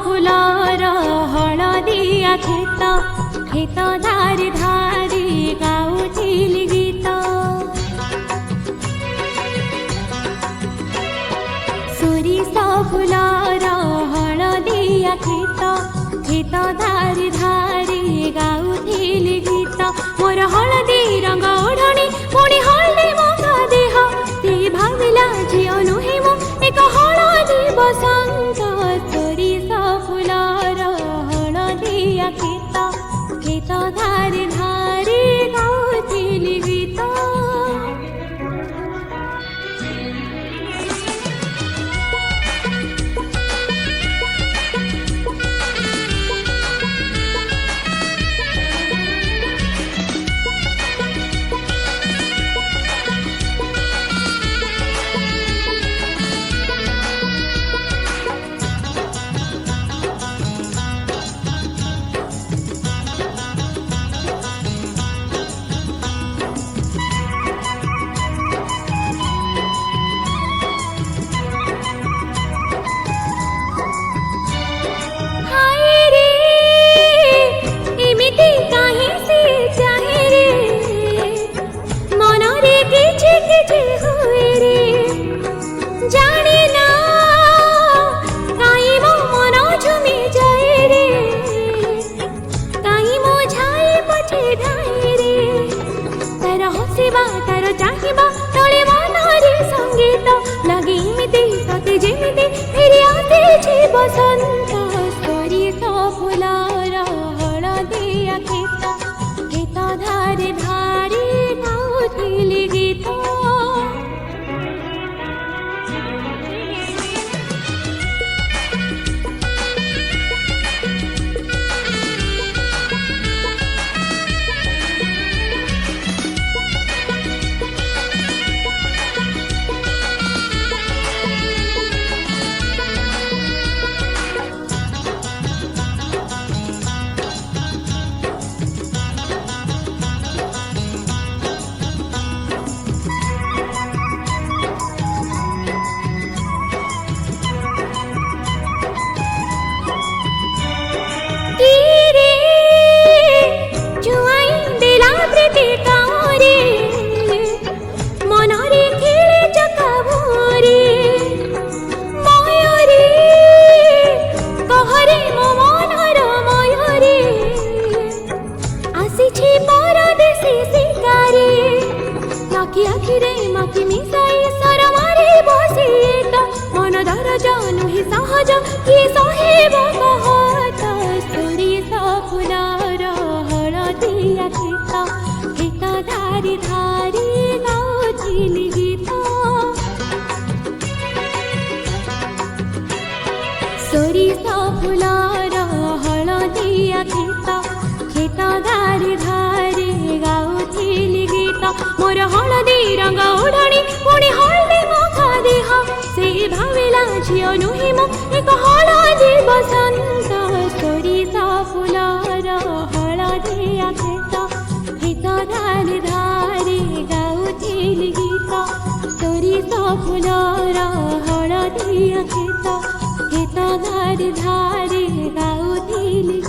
Fuller हलदिया खेत खेत धारी धारी गाउथिली गीत सोरिष फुलर हलदिया खेत खेत धारी धारी गाउथिली गीत मोर हलदी रंग ओढ़णी पुणी हल्दी मगा देह से भाविला झियो नुहे मो एक हलदी बसंत सोरिष फुलर हलदिया खेत खेत धारी धारी गाउथिली गीत तार चाहिबा तले मनरे संगीत लगी मिति सते जेमिति फेरि आसे बसंत सोरिष फुलर हलदिया खेत खेत धारी धारी गाउथिली गीत आखिरे मकी मिसाई सरमारे बसित मन दरज नुहि सहज कि सहेब कहत सोरिष फुलर हलदिया खेत खेत धारी धारी गाउथिली गीत सोरिष फुलर हलदिया खेत खेत धारी धारी गाउथिली गीत मोर हलदी रंग ओढ़णी पुणी हल्दी मगा देह से भाविला झियो नुहे मो एक हलदी बसंत सोरिष फुलर हलदिया खेत खेत धारी धारी गाउथिली गीत सोरिष फुलर हलदिया खेत खेत धारी धारी गाउथिली